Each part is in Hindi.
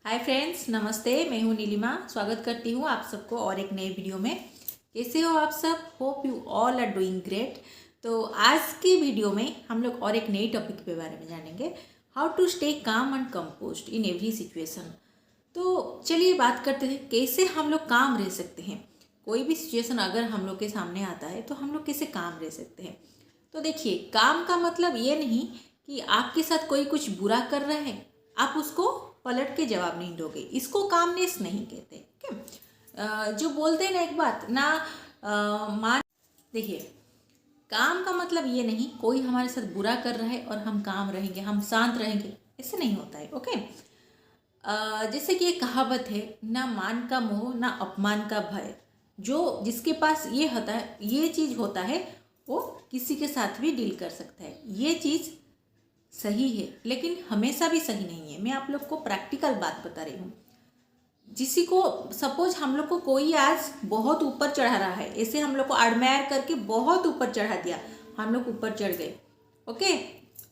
हाय फ्रेंड्स, नमस्ते। मैं हूँ नीलिमा। स्वागत करती हूँ आप सबको और एक नए वीडियो में। कैसे हो आप सब? Hope you all are doing great. तो आज की वीडियो में हम लोग और एक नई टॉपिक के बारे में जानेंगे, how to stay calm and composed in every situation. तो चलिए बात करते हैं कैसे हम लोग काम रह सकते हैं। कोई भी सिचुएशन अगर हम लोग के सामने आता है तो हम लोग कैसे काम रह सकते हैं। तो देखिए, काम का मतलब ये नहीं कि आपके साथ कोई कुछ बुरा कर रहा है आप उसको पलट के जवाब नहीं दोगे। इसको कामनेस नहीं कहते। ठीक है। जो बोलते हैं ना एक बात ना, मान देखिए, काम का मतलब ये नहीं कोई हमारे साथ बुरा कर रहा है और हम काम रहेंगे, हम शांत रहेंगे, ऐसे नहीं होता है। ओके। जैसे कि एक कहावत है, ना मान का मोह ना अपमान का भय। जो जिसके पास ये होता है, ये चीज़ होता है, वो किसी के साथ भी डील कर सकता है। ये चीज़ सही है लेकिन हमेशा भी सही नहीं है। मैं आप लोग को प्रैक्टिकल बात बता रही हूँ। जिसी को सपोज हम लोग को कोई आज बहुत ऊपर चढ़ा रहा है, ऐसे हम लोग को एडमायर करके बहुत ऊपर चढ़ा दिया, हम लोग ऊपर चढ़ गए। ओके,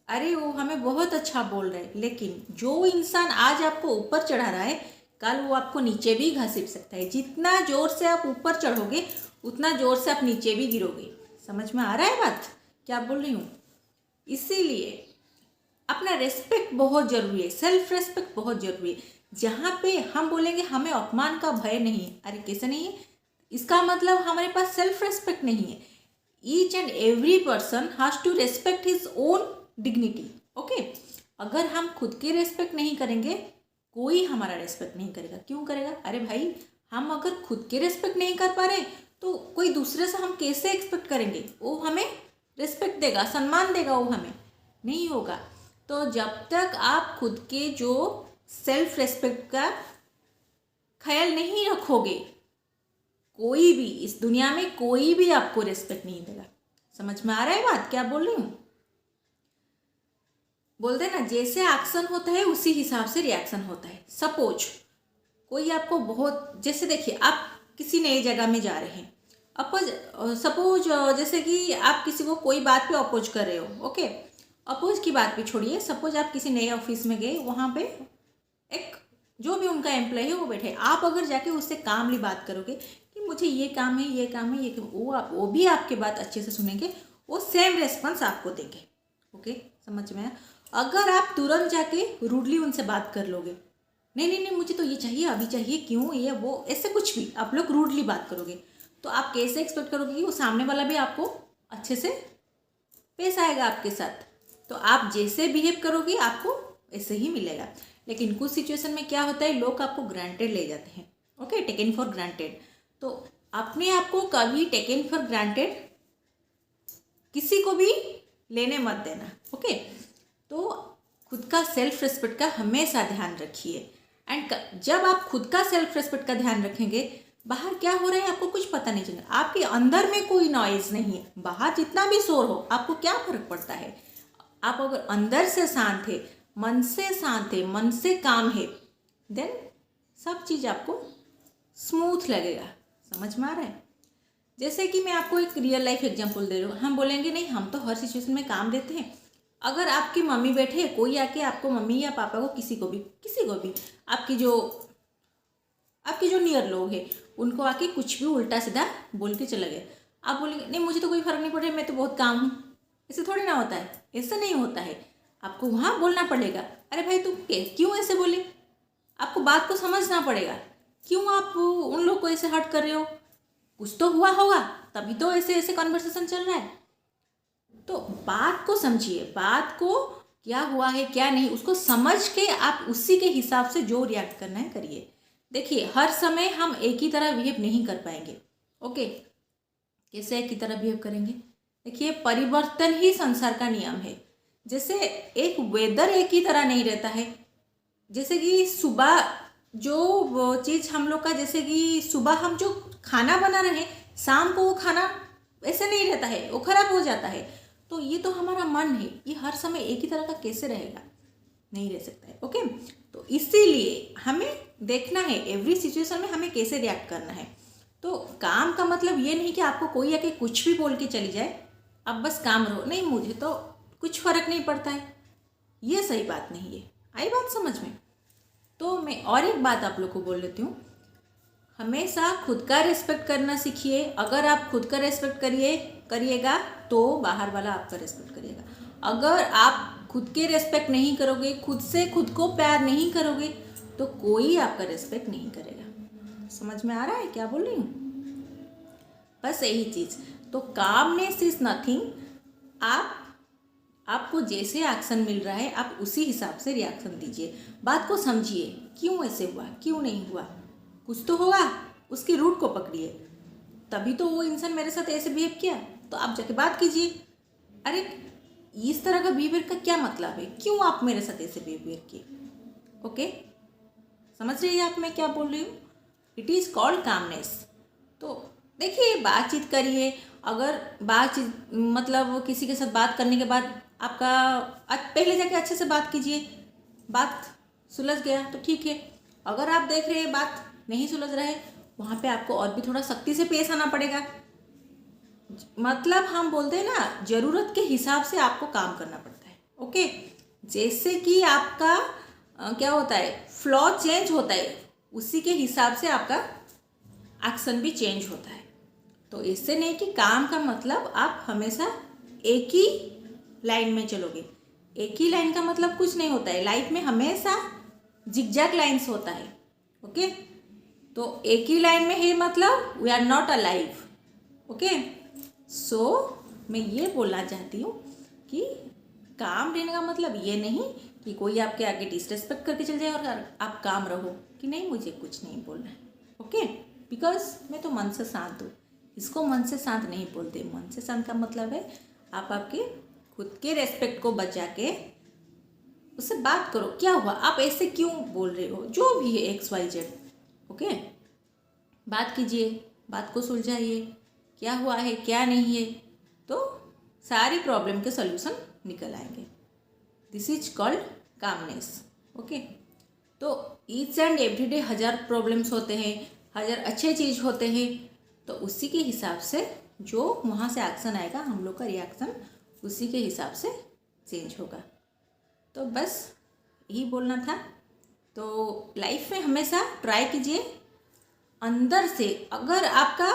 अरे वो हमें बहुत अच्छा बोल रहे हैं, लेकिन जो इंसान आज आपको ऊपर चढ़ा रहा है कल वो आपको नीचे भी घसीट सकता है। जितना जोर से आप ऊपर चढ़ोगे उतना जोर से आप नीचे भी गिरोगे। समझ में आ रहा है बात क्या बोल रही हूँ? इसीलिए अपना रेस्पेक्ट बहुत जरूरी है, सेल्फ रेस्पेक्ट बहुत जरूरी है। जहाँ पे हम बोलेंगे हमें अपमान का भय नहीं है, अरे कैसे नहीं है? इसका मतलब हमारे पास सेल्फ रेस्पेक्ट नहीं है। Each and every person has to respect his own dignity. Okay, अगर हम खुद के रेस्पेक्ट नहीं करेंगे कोई हमारा रेस्पेक्ट नहीं करेगा। क्यों करेगा? अरे भाई, हम अगर खुद के रेस्पेक्ट नहीं कर पा रहे तो कोई दूसरे से हम कैसे एक्सपेक्ट करेंगे? वो हमें रेस्पेक्ट देगा, सम्मान देगा, वो हमें नहीं होगा। तो जब तक आप खुद के जो सेल्फ रेस्पेक्ट का ख्याल नहीं रखोगे, कोई भी इस दुनिया में कोई भी आपको रेस्पेक्ट नहीं देगा। समझ में आ रहा है बात क्या बोल रही हूँ? बोलते हैं ना, जैसे एक्शन होता है उसी हिसाब से रिएक्शन होता है। सपोज कोई आपको बहुत, जैसे देखिए आप किसी नई जगह में जा रहे हैं, अपोज सपोज जैसे कि आप किसी को कोई बात पे अपोज कर रहे हो। ओके, अपोज की बात भी छोड़िए, सपोज आप किसी नए ऑफिस में गए, वहाँ पे एक जो भी उनका एम्प्लॉय है वो बैठे, आप अगर जाके उससे कामली बात करोगे कि मुझे ये काम है, ये काम है, ये काम, वो भी आपके बात अच्छे से सुनेंगे, वो सेम रेस्पॉन्स आपको देंगे। ओके, समझ में आया? अगर आप तुरंत जाके रूडली उनसे बात कर लोगे, नहीं नहीं नहीं मुझे तो ये चाहिए, अभी चाहिए, क्यों, ये वो, ऐसे कुछ भी आप लोग रूडली बात करोगे, तो आप कैसे एक्सपेक्ट करोगे कि वो सामने वाला भी आपको अच्छे से पेश आएगा आपके साथ? तो आप जैसे बिहेव करोगे आपको ऐसे ही मिलेगा। लेकिन कुछ सिचुएशन में क्या होता है, लोग आपको ग्रांटेड ले जाते हैं। Okay, taken for granted. तो अपने आप को कभी टेकन फॉर ग्रांटेड किसी को भी लेने मत देना। ओके, तो खुद का सेल्फ रिस्पेक्ट का हमेशा ध्यान रखिए। एंड जब आप खुद का सेल्फ रिस्पेक्ट का ध्यान रखेंगे, बाहर क्या हो रहा है आपको कुछ पता नहीं चलेगा। आपके अंदर में कोई नॉइज नहीं है, बाहर जितना भी शोर हो आपको क्या फर्क पड़ता है? आप अगर अंदर से शांत है, मन से शांत है, मन से काम है, देन सब चीज़ आपको स्मूथ लगेगा। समझ में आ रहा है? जैसे कि मैं आपको एक रियल लाइफ एग्जांपल दे रही हूँ। हम बोलेंगे नहीं हम तो हर सिचुएशन में काम देते हैं। अगर आपकी मम्मी बैठे, कोई आके आपको, मम्मी या पापा को, किसी को भी आपके जो नियर लोग हैं उनको आके कुछ भी उल्टा सीधा बोल के चला गया, आप बोलेंगे नहीं मुझे तो कोई फर्क नहीं पड़ रहा है, मैं तो बहुत काम हूँ। ऐसे थोड़ी ना होता है, ऐसा नहीं होता है। आपको वहाँ बोलना पड़ेगा, अरे भाई तुम क्यों ऐसे बोले? आपको बात को समझना पड़ेगा, क्यों आप उन लोग को ऐसे हर्ट कर रहे हो? कुछ तो हुआ होगा तभी तो ऐसे ऐसे कन्वर्सेशन चल रहा है। तो बात को समझिए, बात को क्या हुआ है क्या नहीं उसको समझ के आप उसी के हिसाब से जो रिएक्ट करना है करिए। देखिए, हर समय हम एक ही तरह बिहेव नहीं कर पाएंगे। ओके, कैसे एक ही तरह बिहेव करेंगे? देखिए, परिवर्तन ही संसार का नियम है। जैसे एक वेदर एक ही तरह नहीं रहता है। जैसे कि सुबह जो वो चीज़ हम लोग का, जैसे कि सुबह हम जो खाना बना रहे हैं, शाम को वो खाना ऐसे नहीं रहता है, वो खराब हो जाता है। तो ये तो हमारा मन है, ये हर समय एक ही तरह का कैसे रहेगा? नहीं रह सकता है। ओके, तो इसीलिए हमें देखना है एवरी सिचुएशन में हमें कैसे रिएक्ट करना है। तो काम का मतलब ये नहीं कि आपको कोई आके कुछ भी बोल के चली जाए, अब बस काम रहो, नहीं मुझे तो कुछ फर्क नहीं पड़ता है, ये सही बात नहीं है। आई बात समझ में? तो मैं और एक बात आप लोग को बोल देती हूँ, हमेशा खुद का रेस्पेक्ट करना सीखिए। अगर आप खुद का रेस्पेक्ट करिएगा तो बाहर वाला आपका रेस्पेक्ट करिएगा। अगर आप खुद के रेस्पेक्ट नहीं करोगे, खुद से खुद को प्यार नहीं करोगे, तो कोई आपका रेस्पेक्ट नहीं करेगा। समझ में आ रहा है क्या बोल रही हूँ? बस यही चीज़। तो कामनेस इज नथिंग। आपको जैसे एक्शन मिल रहा है आप उसी हिसाब से रिएक्शन दीजिए। बात को समझिए, क्यों ऐसे हुआ, क्यों नहीं हुआ, कुछ तो होगा, उसकी रूट को पकड़िए। तभी तो वो इंसान मेरे साथ ऐसे बिहेव किया, तो आप जाके बात कीजिए। अरे इस तरह का बिहेवियर का क्या मतलब है, क्यों आप मेरे साथ ऐसे बिहेवियर किए? ओके, समझ रही है आप मैं क्या बोल रही हूँ? It is called calmness. तो देखिए, बातचीत करिए। अगर बातचीत मतलब किसी के साथ बात करने के बाद आपका पहले जाके अच्छे से बात कीजिए, बात सुलझ गया तो ठीक है। अगर आप देख रहे हैं बात नहीं सुलझ रहा है, वहाँ पे आपको और भी थोड़ा सख्ती से पेश आना पड़ेगा। मतलब हम बोलते हैं ना, ज़रूरत के हिसाब से आपको काम करना पड़ता है। ओके, जैसे कि आपका क्या होता है, फ्लो चेंज होता है, उसी के हिसाब से आपका एक्शन भी चेंज होता है। तो इससे नहीं कि काम का मतलब आप हमेशा एक ही लाइन में चलोगे। एक ही लाइन का मतलब कुछ नहीं होता है। लाइफ में हमेशा जिगजैग लाइन्स होता है। ओके, तो एक ही लाइन में है मतलब we are not alive. Okay, so मैं ये बोलना चाहती हूँ कि काम रहने का मतलब ये नहीं कि कोई आपके आगे डिसरेस्पेक्ट करके चल जाए और आप काम रहो कि नहीं मुझे कुछ नहीं बोलना है। ओके, बिकॉज मैं तो मन से शांत हूँ। इसको मन से शांत नहीं बोलते। मन से शांत का मतलब है आप आपके खुद के रेस्पेक्ट को बचा के उससे बात करो। क्या हुआ, आप ऐसे क्यों बोल रहे हो, जो भी है XYZ। ओके, बात कीजिए, बात को सुलझाइए, क्या हुआ है क्या नहीं है, तो सारी प्रॉब्लम के सॉल्यूशन निकल आएंगे। This is called calmness. Okay, तो ईच एंड एवरीडे 1000 प्रॉब्लम्स होते हैं, 1000 अच्छे चीज़ होते हैं। तो उसी के हिसाब से जो वहाँ से एक्शन आएगा, हम लोग का रिएक्शन उसी के हिसाब से चेंज होगा। तो बस यही बोलना था। तो लाइफ में हमेशा ट्राई कीजिए अंदर से। अगर आपका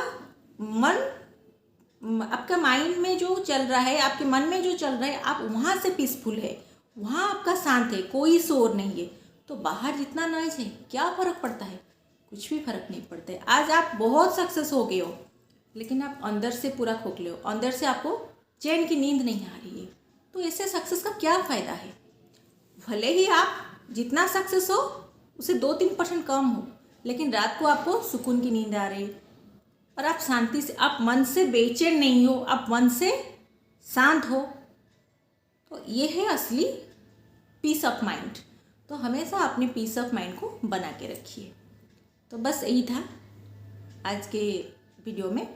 माइंड में जो चल रहा है, आपके मन में जो चल रहा है, आप वहाँ से पीसफुल है, वहाँ आपका शांत है, कोई शोर नहीं है, तो बाहर जितना नॉइज है क्या फ़र्क पड़ता है? कुछ भी फर्क नहीं पड़ता है। आज आप बहुत सक्सेस हो गए हो, लेकिन आप अंदर से पूरा खोखले हो, अंदर से आपको चैन की नींद नहीं आ रही है, तो ऐसे सक्सेस का क्या फ़ायदा है? भले ही आप जितना सक्सेस हो उसे 2-3% कम हो, लेकिन रात को आपको सुकून की नींद आ रही है और आप शांति से, आप मन से बेचैन नहीं हो, आप मन से शांत हो, तो ये है असली पीस ऑफ माइंड। तो हमेशा अपने पीस ऑफ माइंड को बना के रखिए। तो बस यही था आज के वीडियो में।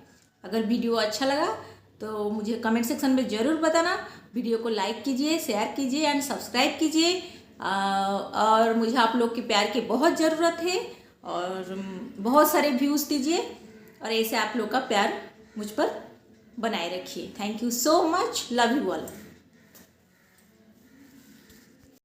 अगर वीडियो अच्छा लगा तो मुझे कमेंट सेक्शन में ज़रूर बताना। वीडियो को लाइक कीजिए, शेयर कीजिए एंड सब्सक्राइब कीजिए। और मुझे आप लोग के प्यार की बहुत ज़रूरत है और बहुत सारे व्यूज़ दीजिए और ऐसे आप लोग का प्यार मुझ पर बनाए रखिए। Thank you so much, love you all.